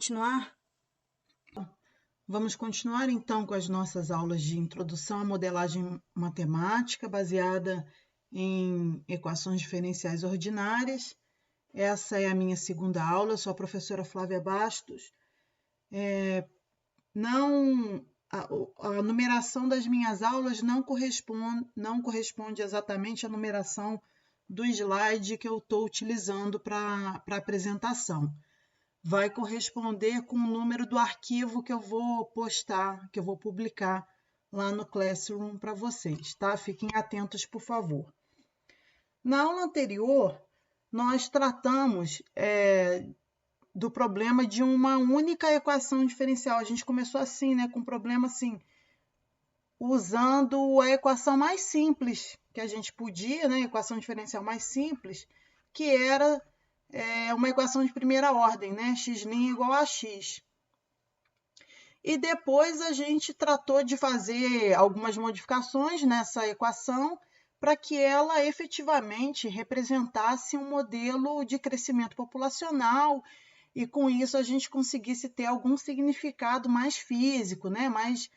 continuar? Vamos continuar então com as nossas aulas de introdução à modelagem matemática baseada em equações diferenciais ordinárias. Essa é a minha segunda aula, eu sou a professora Flávia Bastos. A numeração das minhas aulas não corresponde exatamente à numeração do slide que eu estou utilizando para a apresentação. Vai corresponder com o número do arquivo que eu vou postar, que eu vou publicar lá no Classroom para vocês, tá? Fiquem atentos, por favor. Na aula anterior, nós tratamos do problema de uma única equação diferencial. A gente começou assim, né, com um problema assim, usando a equação mais simples que a gente podia, né, a equação diferencial mais simples, que era uma equação de primeira ordem, né, x' igual a x. E depois a gente tratou de fazer algumas modificações nessa equação para que ela efetivamente representasse um modelo de crescimento populacional e com isso a gente conseguisse ter algum significado mais físico, né, mais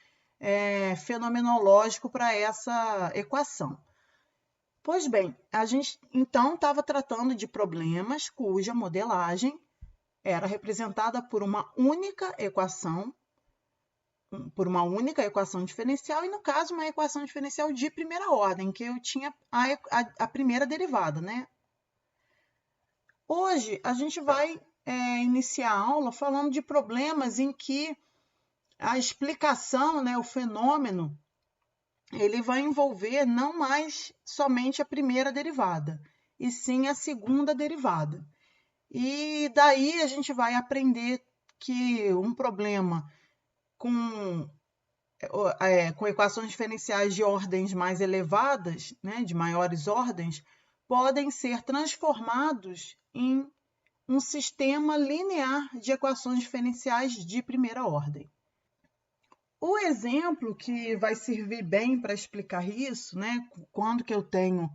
fenomenológico para essa equação. Pois bem, a gente então estava tratando de problemas cuja modelagem era representada por uma única equação diferencial e, no caso, uma equação diferencial de primeira ordem, que eu tinha a primeira derivada, né? Hoje, a gente vai iniciar a aula falando de problemas em que a explicação, né, o fenômeno, ele vai envolver não mais somente a primeira derivada, e sim a segunda derivada. E daí a gente vai aprender que um problema com equações diferenciais de ordens mais elevadas, né, de maiores ordens, podem ser transformados em um sistema linear de equações diferenciais de primeira ordem. O exemplo que vai servir bem para explicar isso, né, quando que eu tenho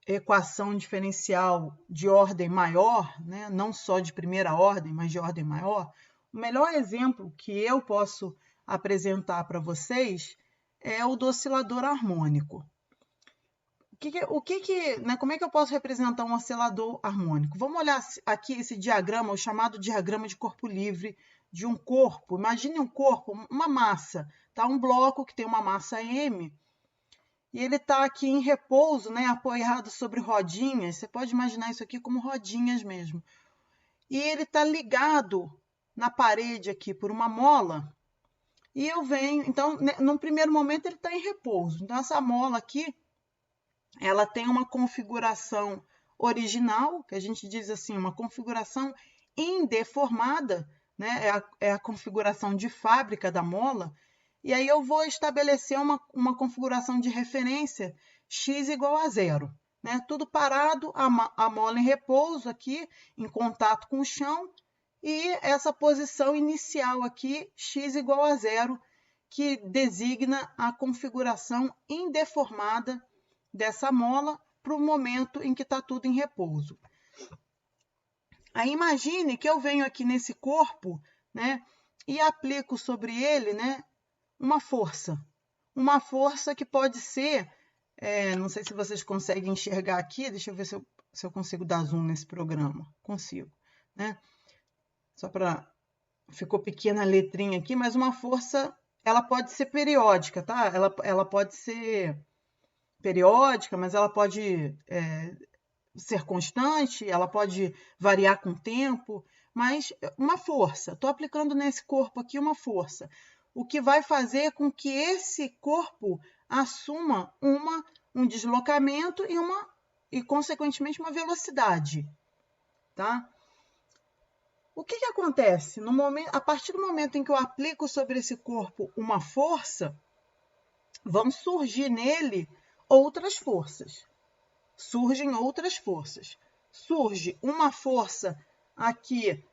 equação diferencial de ordem maior, né, não só de primeira ordem, mas de ordem maior, o melhor exemplo que eu posso apresentar para vocês é o do oscilador harmônico. Como é que eu posso representar um oscilador harmônico? Vamos olhar aqui esse diagrama, o chamado diagrama de corpo livre de um corpo. Imagine um corpo, uma massa, tá? Um bloco que tem uma massa M, e ele está aqui em repouso, né, apoiado sobre rodinhas. Você pode imaginar isso aqui como rodinhas mesmo. E ele está ligado na parede aqui por uma mola. E eu venho, então, no primeiro momento ele está em repouso. Então, essa mola aqui, ela tem uma configuração original, que a gente diz assim, uma configuração indeformada, né? É a configuração de fábrica da mola. E aí eu vou estabelecer uma configuração de referência x igual a 0. Né? Tudo parado, a mola em repouso aqui, em contato com o chão, e essa posição inicial aqui, x igual a 0, que designa a configuração indeformada dessa mola para o momento em que está tudo em repouso. Aí imagine que eu venho aqui nesse corpo, né, e aplico sobre ele, né, uma força que pode ser, não sei se vocês conseguem enxergar aqui, deixa eu ver se eu consigo dar zoom nesse programa, consigo, né? Só para, ficou pequena a letrinha aqui, mas uma força, ela pode ser periódica, tá? Ela pode ser periódica, mas ela pode ser constante, ela pode variar com o tempo, mas uma força, estou aplicando nesse corpo aqui uma força, o que vai fazer com que esse corpo assuma um deslocamento e, consequentemente, uma velocidade, tá? O que acontece? A partir do momento em que eu aplico sobre esse corpo uma força, vão surgir nele outras forças. Surgem outras forças. Surge uma força aqui,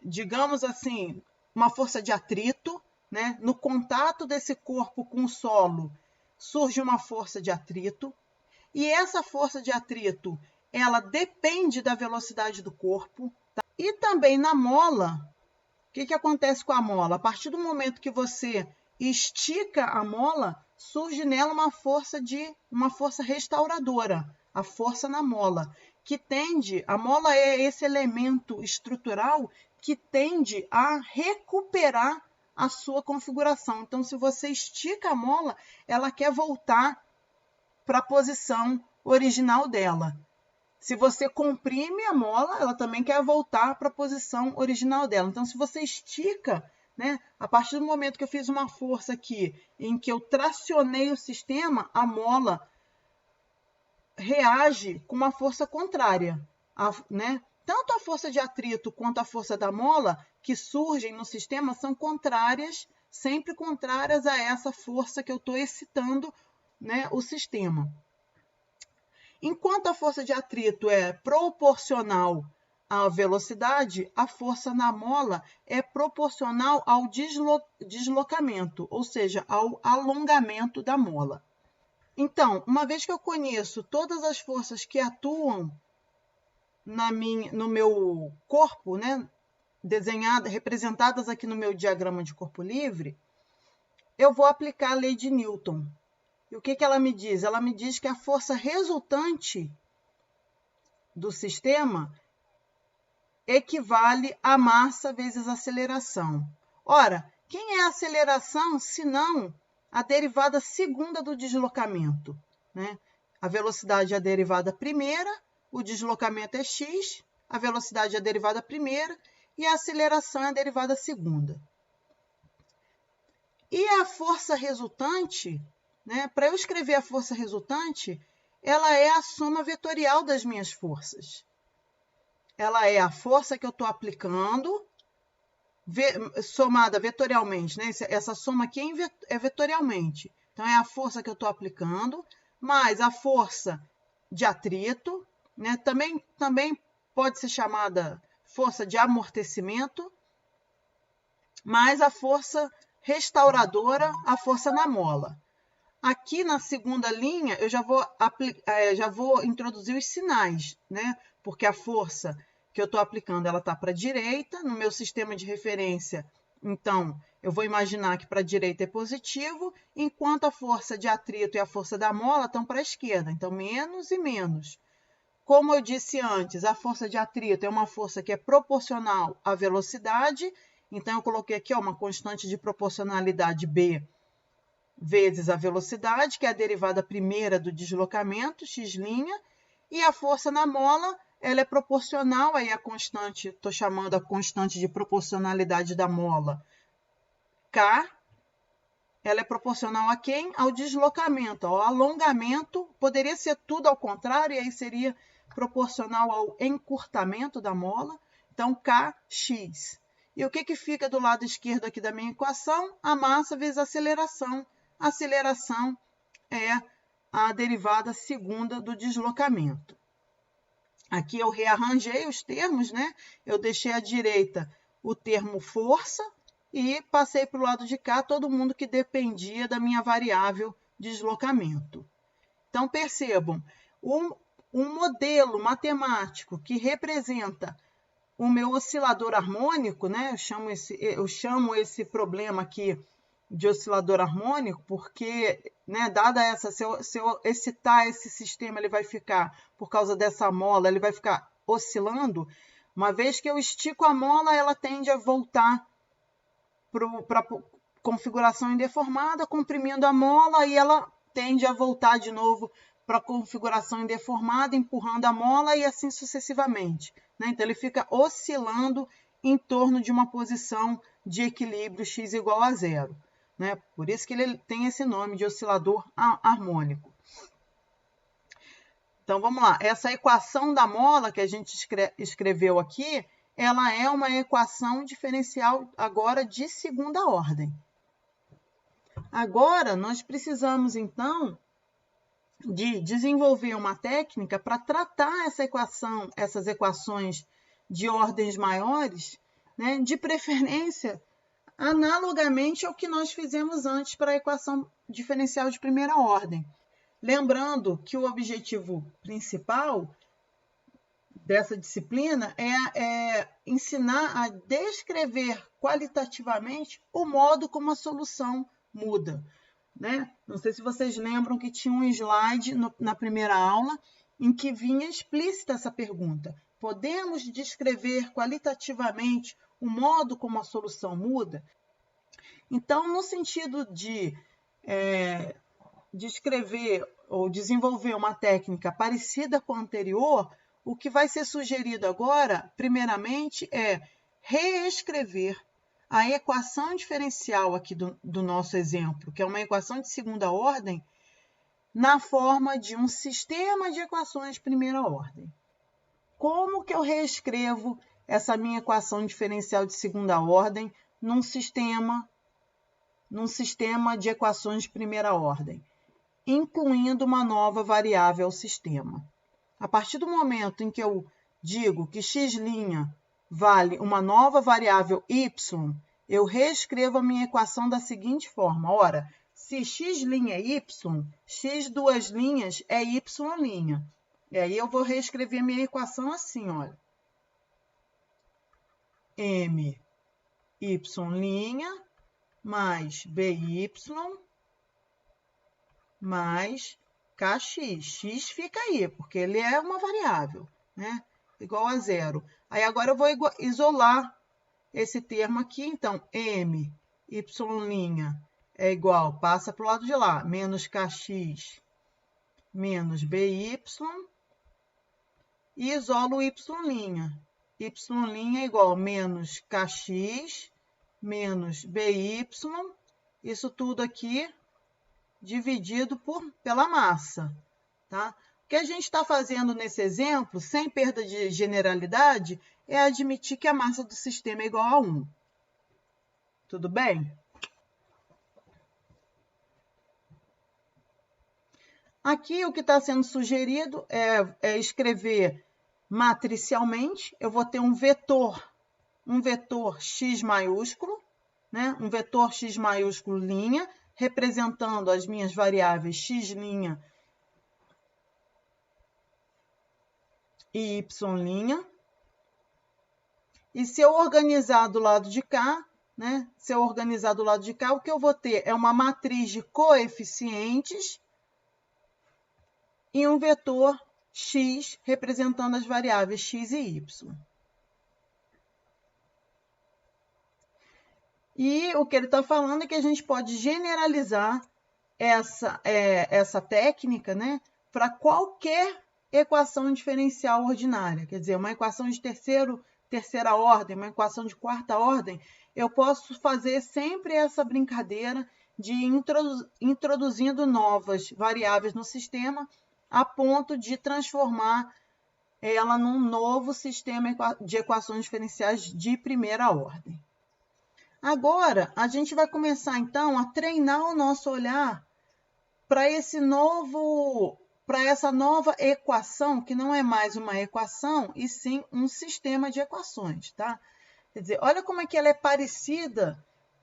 digamos assim, uma força de atrito, né? No contato desse corpo com o solo, surge uma força de atrito, e essa força de atrito, ela depende da velocidade do corpo, tá? E também na mola, o que acontece com a mola? A partir do momento que você estica a mola, surge nela uma força restauradora, a força na mola, que tende, a mola é esse elemento estrutural que tende a recuperar a sua configuração. Então, se você estica a mola, ela quer voltar para a posição original dela. Se você comprime a mola, ela também quer voltar para a posição original dela. Então, se você estica, né, a partir do momento que eu fiz uma força aqui, em que eu tracionei o sistema, a mola reage com uma força contrária, né? Tanto a força de atrito quanto a força da mola que surgem no sistema são contrárias, sempre contrárias a essa força que eu estou excitando, né, o sistema. Enquanto a força de atrito é proporcional à velocidade, a força na mola é proporcional ao deslocamento, ou seja, ao alongamento da mola. Então, uma vez que eu conheço todas as forças que atuam no meu corpo, né, representadas aqui no meu diagrama de corpo livre, eu vou aplicar a lei de Newton. E o que ela me diz? Ela me diz que a força resultante do sistema equivale a massa vezes aceleração. Ora, quem é a aceleração, se não a derivada segunda do deslocamento, né? A velocidade é a derivada primeira, o deslocamento é x, a velocidade é a derivada primeira e a aceleração é a derivada segunda. E a força resultante, né? Para eu escrever a força resultante, ela é a soma vetorial das minhas forças. Ela é a força que eu estou aplicando, somada vetorialmente, né? Essa soma aqui é vetorialmente. Então, é a força que eu estou aplicando, mais a força de atrito, né? Também pode ser chamada força de amortecimento, mais a força restauradora, a força na mola. Aqui na segunda linha, eu já vou introduzir os sinais, né? Porque a força que eu estou aplicando, ela está para a direita, no meu sistema de referência, então, eu vou imaginar que para a direita é positivo, enquanto a força de atrito e a força da mola estão para a esquerda, então, menos e menos. Como eu disse antes, a força de atrito é uma força que é proporcional à velocidade, então, eu coloquei aqui uma constante de proporcionalidade B, vezes a velocidade, que é a derivada primeira do deslocamento, x', e a força na mola, ela é proporcional, aí a constante, estou chamando a constante de proporcionalidade da mola, K, ela é proporcional a quem? Ao deslocamento, ao alongamento, poderia ser tudo ao contrário, e aí seria proporcional ao encurtamento da mola, então Kx. E o que fica do lado esquerdo aqui da minha equação? A massa vezes a aceleração. A aceleração é a derivada segunda do deslocamento. Aqui eu rearranjei os termos, né? Eu deixei à direita o termo força e passei para o lado de cá todo mundo que dependia da minha variável deslocamento. Então, percebam, um modelo matemático que representa o meu oscilador harmônico, né? Eu chamo esse problema aqui de oscilador harmônico, porque, né, dada essa, se eu excitar esse sistema, ele vai ficar, por causa dessa mola, ele vai ficar oscilando. Uma vez que eu estico a mola, ela tende a voltar para a configuração indeformada, comprimindo a mola, e ela tende a voltar de novo para a configuração indeformada, empurrando a mola e assim sucessivamente, né? Então, ele fica oscilando em torno de uma posição de equilíbrio x igual a zero. Né? Por isso que ele tem esse nome de oscilador harmônico. Então, vamos lá. Essa equação da mola que a gente escreveu aqui, ela é uma equação diferencial agora de segunda ordem. Agora, nós precisamos, então, de desenvolver uma técnica para tratar essas equações de ordens maiores, né? De preferência, analogamente ao que nós fizemos antes para a equação diferencial de primeira ordem. Lembrando que o objetivo principal dessa disciplina é ensinar a descrever qualitativamente o modo como a solução muda, né? Não sei se vocês lembram que tinha um slide na primeira aula em que vinha explícita essa pergunta. Podemos descrever qualitativamente o modo como a solução muda? Então, no sentido de descrever ou desenvolver uma técnica parecida com a anterior, o que vai ser sugerido agora, primeiramente, é reescrever a equação diferencial aqui do nosso exemplo, que é uma equação de segunda ordem, na forma de um sistema de equações de primeira ordem. Como que eu reescrevo essa minha equação diferencial de segunda ordem num sistema de equações de primeira ordem, incluindo uma nova variável ao sistema? A partir do momento em que eu digo que x' vale uma nova variável y, eu reescrevo a minha equação da seguinte forma. Ora, se x' é y, x duas linhas é y'. E aí eu vou reescrever a minha equação assim, olha. M y' mais by mais kx. X fica aí, porque ele é uma variável, né? Igual a zero. Aí agora eu vou isolar esse termo aqui. Então, m y' é igual, passa para o lado de lá, menos kx menos by, e isolo o y'. Y' é igual a menos kx menos by, isso tudo aqui dividido pela massa, tá? O que a gente está fazendo nesse exemplo, sem perda de generalidade, é admitir que a massa do sistema é igual a 1. Tudo bem? Aqui o que está sendo sugerido é escrever matricialmente. Eu vou ter um vetor x maiúsculo, né? Um vetor x maiúsculo linha, representando as minhas variáveis x' e y'. E se eu organizar do lado de cá, né? Se eu organizar do lado de cá, o que eu vou ter é uma matriz de coeficientes e um vetor x representando as variáveis x e y. E o que ele está falando é que a gente pode generalizar essa técnica, né, para qualquer equação diferencial ordinária. Quer dizer, uma equação de terceira ordem, uma equação de quarta ordem, eu posso fazer sempre essa brincadeira de introduzindo novas variáveis no sistema a ponto de transformar ela num novo sistema de equações diferenciais de primeira ordem. Agora, a gente vai começar, então, a treinar o nosso olhar para essa nova equação, que não é mais uma equação, e sim um sistema de equações, tá? Quer dizer, olha como é que ela é parecida,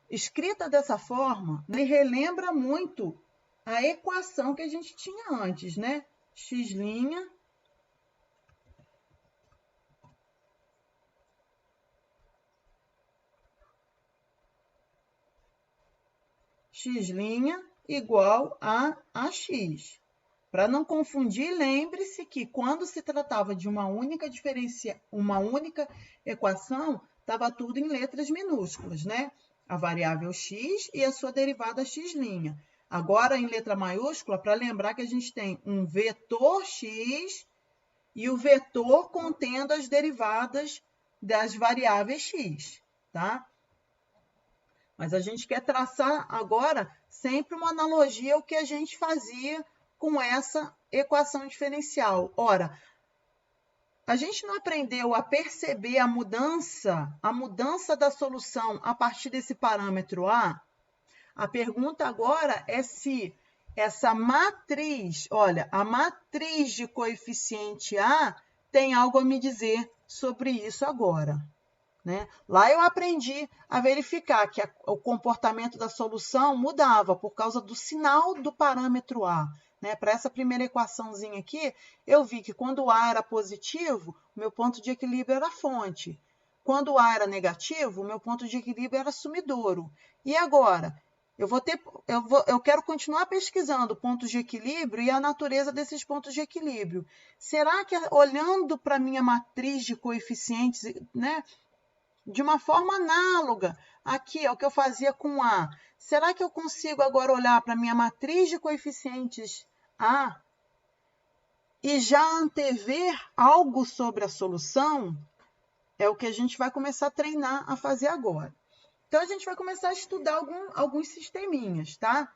escrita dessa forma, né? E relembra muito a equação que a gente tinha antes, né? X' igual a AX. Para não confundir, lembre-se que quando se tratava de uma única equação, estava tudo em letras minúsculas, né? A variável x e a sua derivada x'. Agora, em letra maiúscula, para lembrar que a gente tem um vetor x e o vetor contendo as derivadas das variáveis x, tá? Mas a gente quer traçar agora sempre uma analogia ao que a gente fazia com essa equação diferencial. Ora, a gente não aprendeu a perceber a mudança da solução a partir desse parâmetro A? A pergunta agora é se essa matriz, olha, a matriz de coeficiente A tem algo a me dizer sobre isso agora. Né? Lá eu aprendi a verificar que o comportamento da solução mudava por causa do sinal do parâmetro A. né? Para essa primeira equaçãozinha aqui, eu vi que quando o A era positivo, o meu ponto de equilíbrio era fonte. Quando o A era negativo, o meu ponto de equilíbrio era sumidouro. E agora? Eu quero continuar pesquisando pontos de equilíbrio e a natureza desses pontos de equilíbrio. Será que, olhando para a minha matriz de coeficientes, né, de uma forma análoga, aqui é o que eu fazia com A, será que eu consigo agora olhar para a minha matriz de coeficientes A e já antever algo sobre a solução? É o que a gente vai começar a treinar a fazer agora. Então, a gente vai começar a estudar alguns sisteminhas, tá?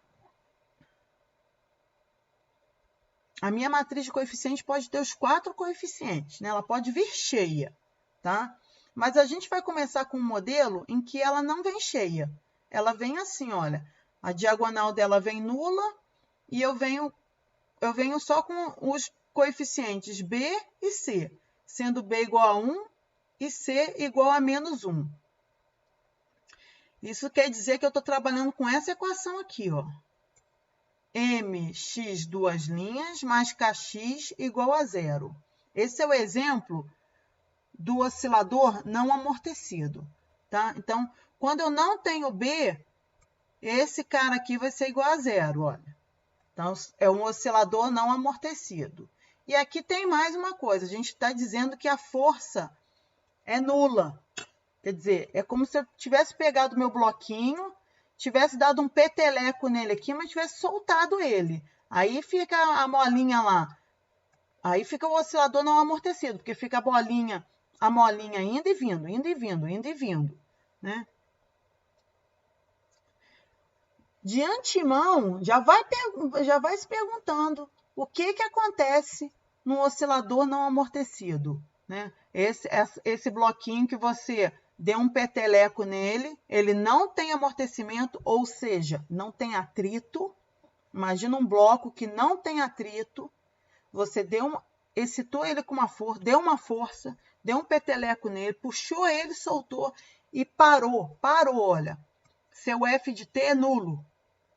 A minha matriz de coeficientes pode ter os 4 coeficientes, né? Ela pode vir cheia, tá? Mas a gente vai começar com um modelo em que ela não vem cheia. Ela vem assim, olha, a diagonal dela vem nula e eu venho só com os coeficientes B e C, sendo B igual a 1 e C igual a menos 1. Isso quer dizer que eu estou trabalhando com essa equação aqui, ó. Mx duas linhas mais Kx igual a zero. Esse é o exemplo do oscilador não amortecido, tá? Então, quando eu não tenho B, esse cara aqui vai ser igual a zero, olha. Então, é um oscilador não amortecido. E aqui tem mais uma coisa, a gente está dizendo que a força é nula. Quer dizer, é como se eu tivesse pegado o meu bloquinho, tivesse dado um peteleco nele aqui, mas tivesse soltado ele. Aí fica a molinha lá. Aí fica o oscilador não amortecido, porque fica a molinha indo e vindo, indo e vindo, indo e vindo, né? De antemão, já vai se perguntando o que acontece no oscilador não amortecido, né? Esse bloquinho que você deu um peteleco nele, ele não tem amortecimento, ou seja, não tem atrito. Imagina um bloco que não tem atrito, você excitou ele com uma força, deu uma força, deu um peteleco nele, puxou ele, soltou e parou, olha. Seu F de T é nulo.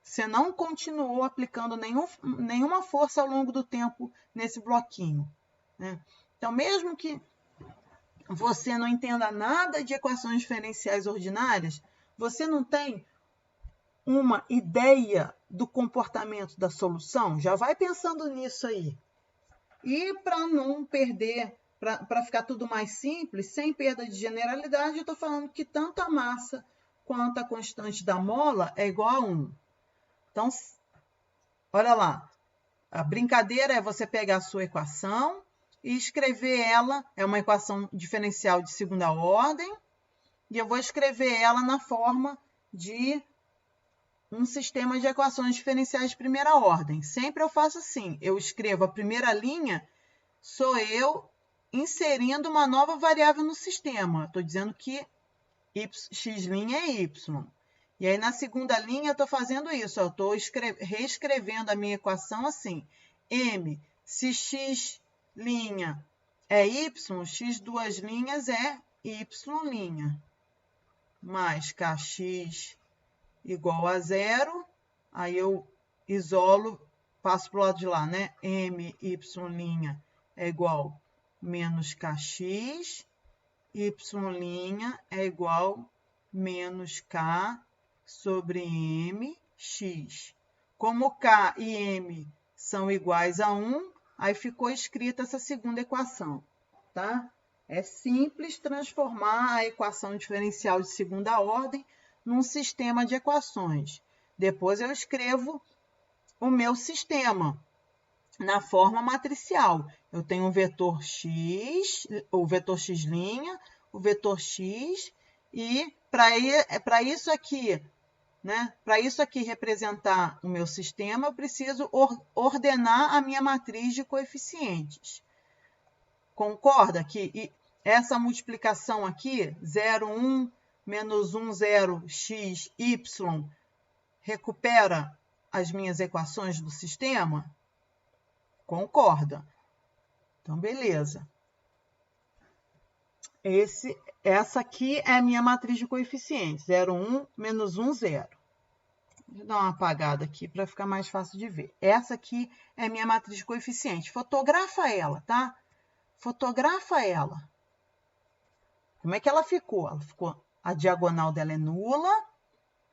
Você não continuou aplicando nenhuma força ao longo do tempo nesse bloquinho, né? Então, mesmo que você não entenda nada de equações diferenciais ordinárias, você não tem uma ideia do comportamento da solução? Já vai pensando nisso aí. E para não perder, para ficar tudo mais simples, sem perda de generalidade, eu estou falando que tanto a massa quanto a constante da mola é igual a 1. Então, olha lá, a brincadeira é você pegar a sua equação e escrever ela, é uma equação diferencial de segunda ordem, e eu vou escrever ela na forma de um sistema de equações diferenciais de primeira ordem. Sempre eu faço assim, eu escrevo a primeira linha, sou eu inserindo uma nova variável no sistema. Estou dizendo que x' é y. E aí, na segunda linha, eu estou fazendo isso. Eu estou reescrevendo a minha equação assim. M, se x' é y, x duas linhas é y'. Mais kx igual a zero. Aí eu isolo, passo para o lado de lá, né? M, y' é igual menos kx. Y' é igual menos k sobre mx. Como k e m são iguais a 1, aí ficou escrita essa segunda equação, tá? É simples transformar a equação diferencial de segunda ordem num sistema de equações. Depois eu escrevo o meu sistema na forma matricial. Eu tenho um vetor x, o vetor x', o vetor x, e para isso aqui, né? Para isso aqui representar o meu sistema, eu preciso ordenar a minha matriz de coeficientes. Concorda que essa multiplicação aqui, 0, 1, menos 1, 0, x, y, recupera as minhas equações do sistema? Concorda? Então, beleza. Essa aqui é a minha matriz de coeficientes. 0, 1, menos 1, 0. Deixa eu dar uma apagada aqui para ficar mais fácil de ver. Essa aqui é minha matriz de coeficiente. Fotografa ela, tá? Fotografa ela. Como é que ela ficou? A diagonal dela é nula,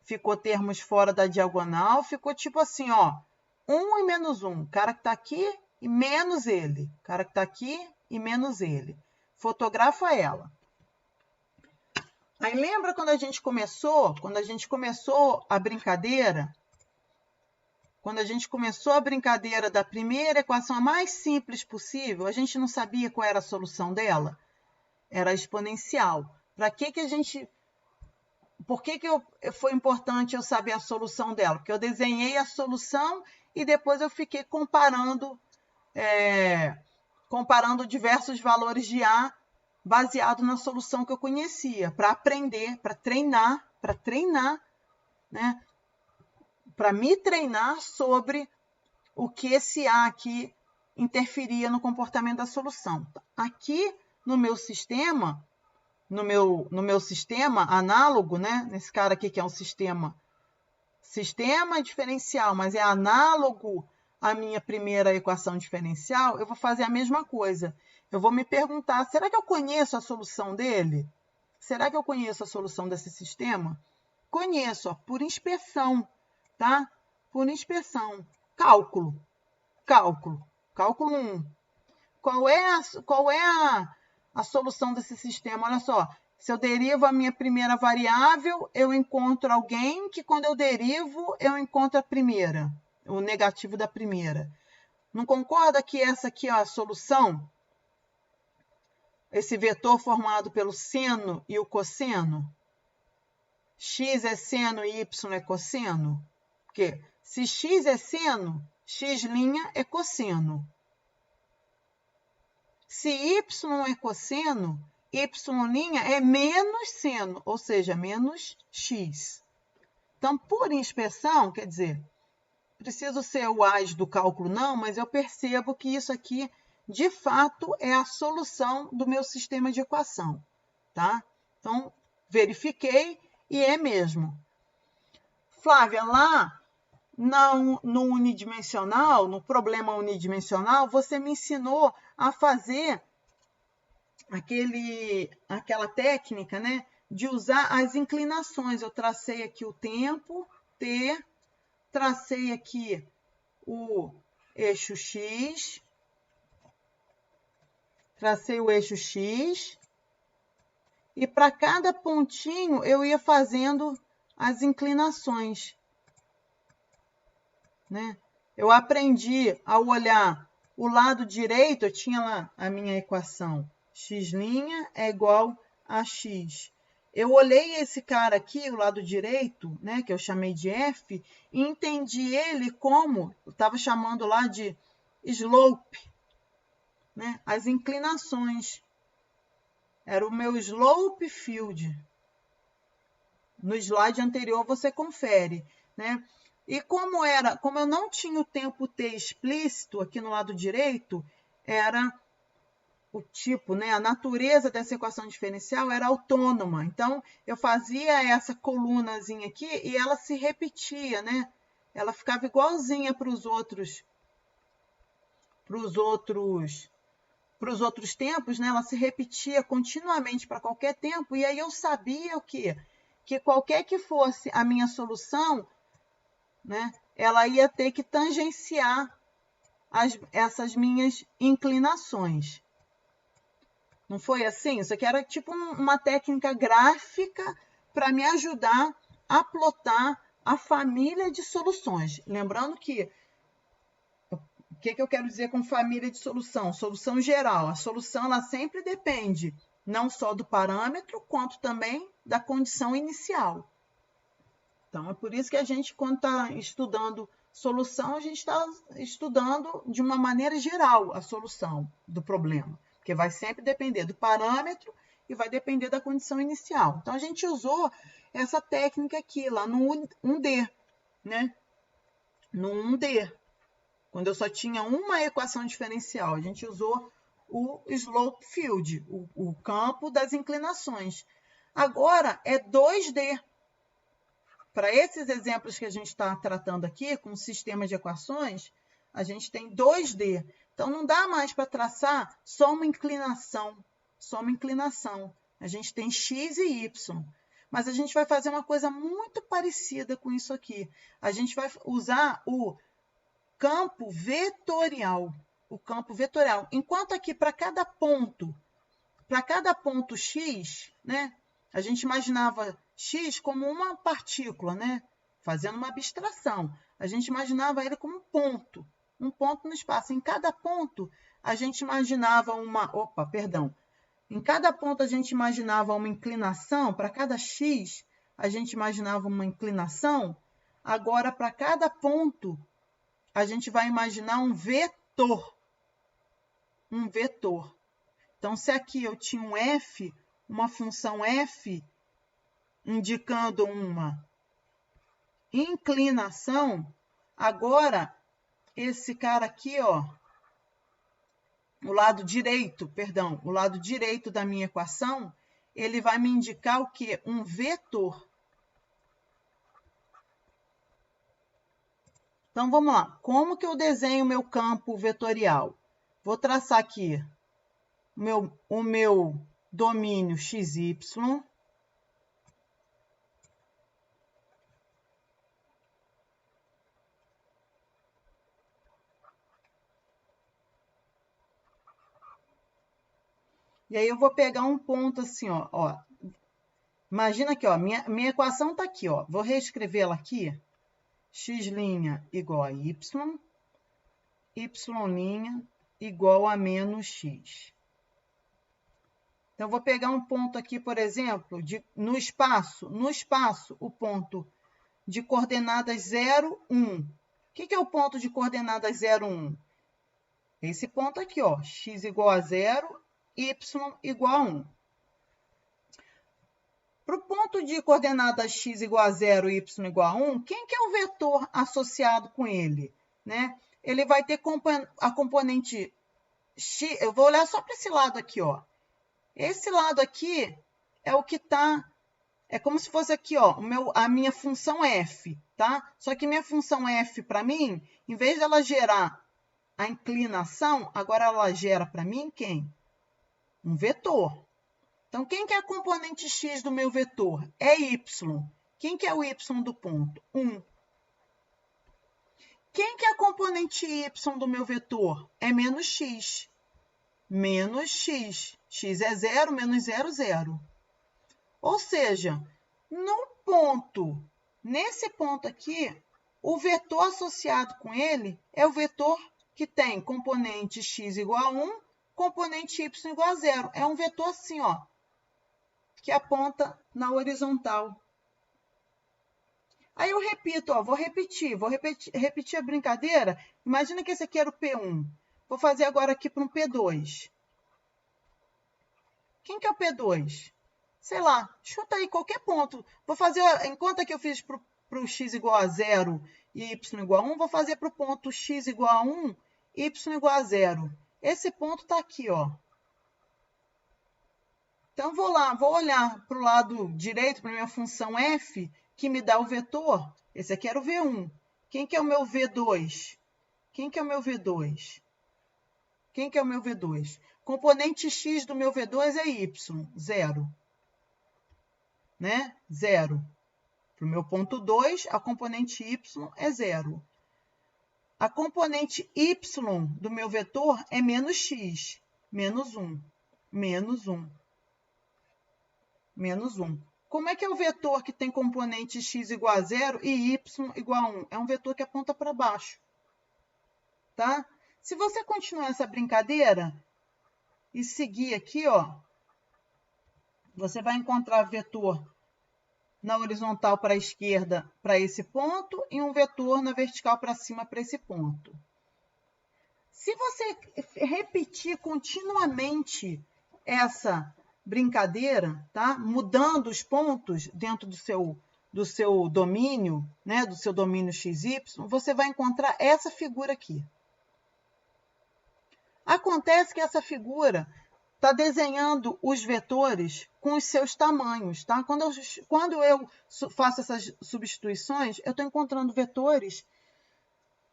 ficou termos fora da diagonal, ficou tipo assim, ó, 1 e menos 1. O cara que está aqui e menos ele. O cara que está aqui e menos ele. Fotografa ela. Aí lembra quando a gente começou? Quando a gente começou a brincadeira? Quando a gente começou a brincadeira da primeira equação, a mais simples possível, a gente não sabia qual era a solução dela? Era exponencial. Para que a gente... Por que foi importante eu saber a solução dela? Porque eu desenhei a solução e depois eu fiquei comparando diversos valores de A baseado na solução que eu conhecia, para aprender, para treinar, né? Para me treinar sobre o que esse A aqui interferia no comportamento da solução. Aqui no meu sistema, no meu sistema análogo, né? Nesse cara aqui que é um sistema diferencial, mas é análogo à minha primeira equação diferencial, eu vou fazer a mesma coisa. Eu vou me perguntar, será que eu conheço a solução dele? Será que eu conheço a solução desse sistema? Conheço, ó, por inspeção, tá? Por inspeção. Cálculo 1. Qual é a solução desse sistema? Olha só, se eu derivo a minha primeira variável, eu encontro alguém que quando eu derivo, eu encontro a primeira, o negativo da primeira. Não concorda que essa aqui é a solução? Esse vetor formado pelo seno e o cosseno? X é seno e y é cosseno? Porque se x é seno, x' é cosseno. Se y é cosseno, y' é menos seno, ou seja, menos x. Então, por inspeção, quer dizer, preciso ser o AS do cálculo não, mas eu percebo que isso aqui, de fato, é a solução do meu sistema de equação, tá? Então, verifiquei e é mesmo. Flávia, lá no unidimensional, no problema unidimensional, você me ensinou a fazer aquela técnica, né, de usar as inclinações. Eu tracei aqui o tempo, T, tracei aqui o eixo X, e para cada pontinho eu ia fazendo as inclinações, né? Eu aprendi a olhar o lado direito, eu tinha lá a minha equação, x' é igual a x. Eu olhei esse cara aqui, o lado direito, né, que eu chamei de f, e entendi ele como, eu estava chamando lá de slope, né, as inclinações. Era o meu slope field. No slide anterior você confere, né? E como eu não tinha o tempo t explícito aqui no lado direito, era o tipo, né? A natureza dessa equação diferencial era autônoma. Então, eu fazia essa colunazinha aqui e ela se repetia, né? Ela ficava igualzinha para os outros tempos, né? Ela se repetia continuamente para qualquer tempo. E aí eu sabia o quê? Que qualquer que fosse a minha solução, né, ela ia ter que tangenciar essas minhas inclinações. Não foi assim? Isso aqui era tipo uma técnica gráfica para me ajudar a plotar a família de soluções. Lembrando que o que eu quero dizer com família de solução? Solução geral. A solução ela sempre depende não só do parâmetro, quanto também da condição inicial. Então, é por isso que a gente, quando está estudando solução, a gente está estudando de uma maneira geral a solução do problema, porque vai sempre depender do parâmetro e vai depender da condição inicial. Então, a gente usou essa técnica aqui, lá no 1D, né? No 1D, quando eu só tinha uma equação diferencial, a gente usou o slope field, o campo das inclinações. Agora, é 2D. para esses exemplos que a gente está tratando aqui, com o sistema de equações, a gente tem 2D. Então, não dá mais para traçar só uma inclinação. Só uma inclinação. A gente tem x e y. Mas a gente vai fazer uma coisa muito parecida com isso aqui. A gente vai usar o campo vetorial. O campo vetorial. Enquanto aqui, para cada ponto x, né, a gente imaginava x como uma partícula, né, fazendo uma abstração. A gente imaginava ele como um ponto no espaço. Em cada ponto, a gente imaginava em cada ponto a gente imaginava uma inclinação, para cada x, a gente imaginava uma inclinação. Agora, para cada ponto, a gente vai imaginar um vetor. Um vetor. Então, se aqui eu tinha um f, uma função f, indicando uma inclinação, agora, esse cara aqui, ó, o lado direito da minha equação, ele vai me indicar o quê? Um vetor. Então, vamos lá. Como que eu desenho o meu campo vetorial? Vou traçar aqui o meu domínio XY. E aí eu vou pegar um ponto assim, ó. Imagina aqui, ó, minha equação está aqui, ó. Vou reescrevê-la aqui. X' igual a y, y' igual a menos x. Então, eu vou pegar um ponto aqui, por exemplo, no espaço, o ponto de coordenadas 0, 1. O que é o ponto de coordenadas 0, 1? Esse ponto aqui, ó, x igual a 0, y igual a 1. Para o ponto de coordenadas x igual a 0 e y igual a 1, quem que é o vetor associado com ele? Né? Ele vai ter a componente x. Eu vou olhar só para esse lado aqui, ó. Esse lado aqui é o que está. É como se fosse aqui, ó, a minha função f, tá? Só que minha função f, para mim, em vez dela gerar a inclinação, agora ela gera para mim quem? Um vetor. Então, quem que é a componente x do meu vetor? É y. Quem que é o y do ponto? 1. Quem que é a componente y do meu vetor? É menos x. Menos x. X é 0, menos 0, 0. Ou seja, nesse ponto aqui, o vetor associado com ele é o vetor que tem componente x igual a 1, componente y igual a 0. É um vetor assim, ó, que aponta na horizontal. Aí eu repito, ó, vou repetir a brincadeira. Imagina que esse aqui era o P1. Vou fazer agora aqui para um P2. Quem que é o P2? Sei lá, chuta aí qualquer ponto. Vou fazer, enquanto aqui eu fiz para o x igual a 0 e y igual a 1, vou fazer para o ponto x igual a 1, y igual a 0. Esse ponto está aqui, ó. Então, vou olhar para o lado direito, para a minha função f, que me dá o vetor. Esse aqui era o V1. Quem que é o meu V2? Quem que é o meu V2? Quem que é o meu V2? Componente x do meu V2 é y, 0. Né? 0. Para o meu ponto 2, a componente y é 0. A componente y do meu vetor é menos x, menos 1, menos 1. Menos 1. Como é que é o vetor que tem componente x igual a 0 e y igual a 1? É um vetor que aponta para baixo. Tá? Se você continuar essa brincadeira e seguir aqui, ó, você vai encontrar vetor na horizontal para a esquerda para esse ponto e um vetor na vertical para cima para esse ponto. Se você repetir continuamente essa brincadeira, tá? Mudando os pontos dentro do seu domínio, né? Do seu domínio XY, você vai encontrar essa figura aqui. Acontece que essa figura está desenhando os vetores com os seus tamanhos, tá? Quando eu faço essas substituições, eu estou encontrando vetores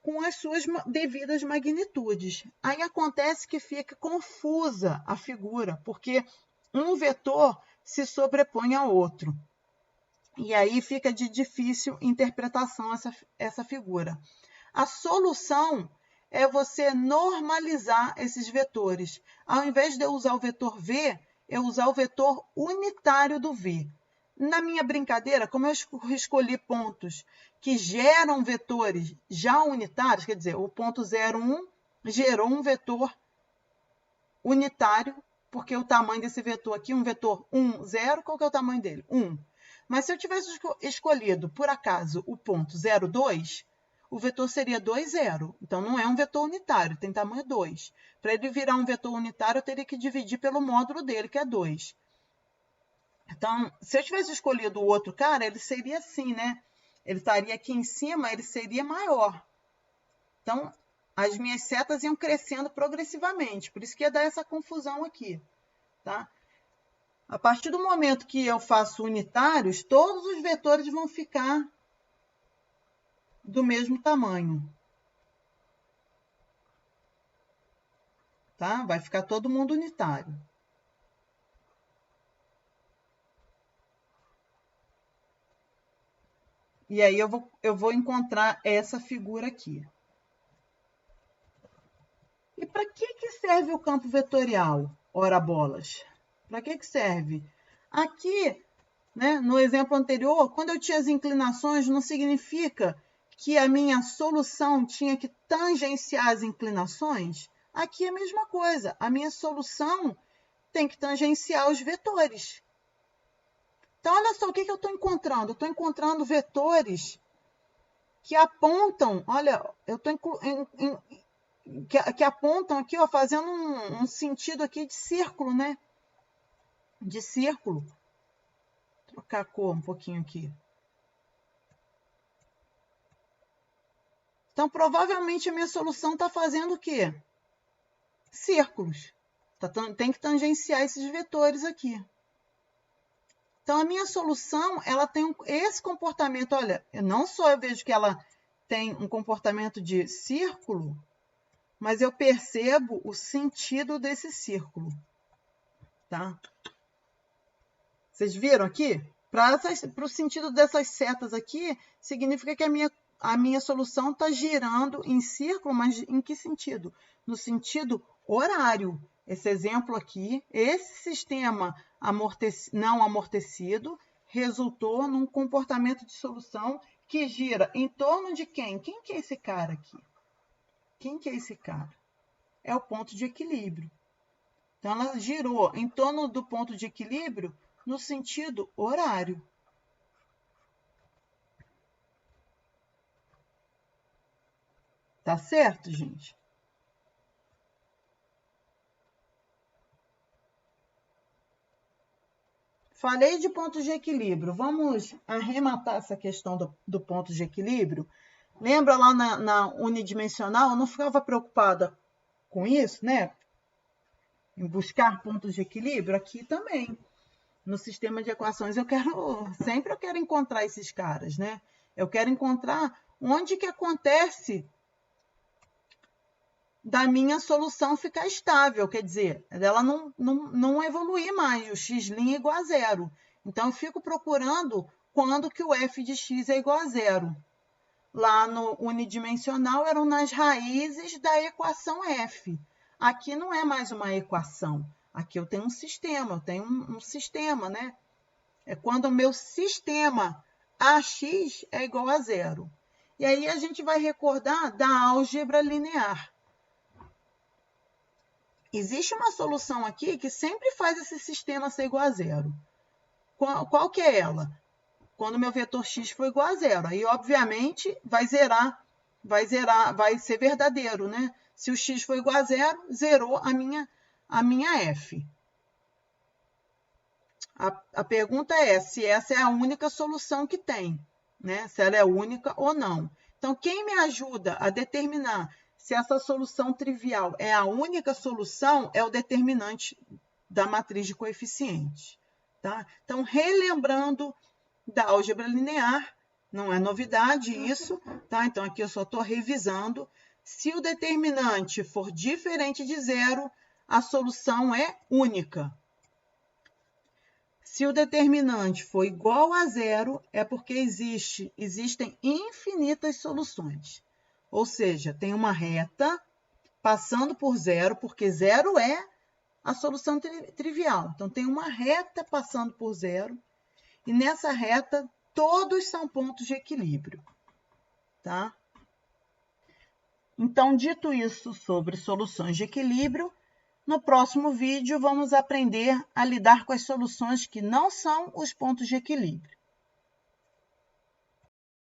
com as suas devidas magnitudes. Aí acontece que fica confusa a figura, porque um vetor se sobrepõe ao outro. E aí fica de difícil interpretação essa figura. A solução é você normalizar esses vetores. Ao invés de eu usar o vetor V, eu usar o vetor unitário do V. Na minha brincadeira, como eu escolhi pontos que geram vetores já unitários, quer dizer, o ponto 0, 1 gerou um vetor unitário, porque o tamanho desse vetor aqui, um vetor 1, 0, qual que é o tamanho dele? 1. Mas se eu tivesse escolhido, por acaso, o ponto 0, 2, o vetor seria 2, 0. Então, não é um vetor unitário, tem tamanho 2. Para ele virar um vetor unitário, eu teria que dividir pelo módulo dele, que é 2. Então, se eu tivesse escolhido o outro cara, ele seria assim, né? Ele estaria aqui em cima, ele seria maior. Então, as minhas setas iam crescendo progressivamente. Por isso que ia dar essa confusão aqui, tá? A partir do momento que eu faço unitários, todos os vetores vão ficar do mesmo tamanho. Tá? Vai ficar todo mundo unitário. E aí eu vou encontrar essa figura aqui. E para que serve o campo vetorial? Ora bolas. Para que serve? Aqui, né, no exemplo anterior, quando eu tinha as inclinações, não significa que a minha solução tinha que tangenciar as inclinações. Aqui é a mesma coisa. A minha solução tem que tangenciar os vetores. Então, olha só o que eu estou encontrando. Eu estou encontrando vetores que apontam, olha, eu estou que apontam aqui, ó, fazendo um sentido aqui de círculo, né? De círculo. Vou trocar a cor um pouquinho aqui. Então, provavelmente, a minha solução está fazendo o quê? Círculos. Tem que tangenciar esses vetores aqui. Então, a minha solução, ela tem esse comportamento. Olha, não só eu vejo que ela tem um comportamento de círculo, mas eu percebo o sentido desse círculo. Tá? Vocês viram aqui? Para o sentido dessas setas aqui, significa que a minha solução está girando em círculo, mas em que sentido? No sentido horário. Esse exemplo aqui, esse sistema não amortecido resultou num comportamento de solução que gira em torno de quem? Quem que é esse cara aqui? Quem que é esse cara? É o ponto de equilíbrio. Então, ela girou em torno do ponto de equilíbrio no sentido horário. Tá certo, gente? Falei de pontos de equilíbrio. Vamos arrematar essa questão do ponto de equilíbrio. Lembra lá na unidimensional? Eu não ficava preocupada com isso, né? Em buscar pontos de equilíbrio. Aqui também. No sistema de equações, sempre eu quero encontrar esses caras, né? Eu quero encontrar onde que acontece da minha solução ficar estável, quer dizer, ela não evoluir mais, o x' é igual a zero. Então, eu fico procurando quando que o f de x é igual a zero. Lá no unidimensional, eram nas raízes da equação f. Aqui não é mais uma equação. Aqui eu tenho um sistema, um sistema, né? É quando o meu sistema ax é igual a zero. E aí a gente vai recordar da álgebra linear. Existe uma solução aqui que sempre faz esse sistema ser igual a zero. Qual que é ela? Quando o meu vetor x for igual a zero. Aí, obviamente, vai ser verdadeiro, né? Se o x for igual a zero, zerou a minha f. A pergunta é se essa é a única solução que tem, né? Se ela é única ou não. Então, quem me ajuda a determinar se essa solução trivial é a única solução é o determinante da matriz de coeficientes. Tá? Então, relembrando da álgebra linear, não é novidade isso, tá? Então, aqui eu só estou revisando. Se o determinante for diferente de zero, a solução é única. Se o determinante for igual a zero, é porque existem infinitas soluções. Ou seja, tem uma reta passando por zero, porque zero é a solução trivial. Então, tem uma reta passando por zero, e nessa reta, todos são pontos de equilíbrio. Tá? Então, dito isso sobre soluções de equilíbrio, no próximo vídeo vamos aprender a lidar com as soluções que não são os pontos de equilíbrio.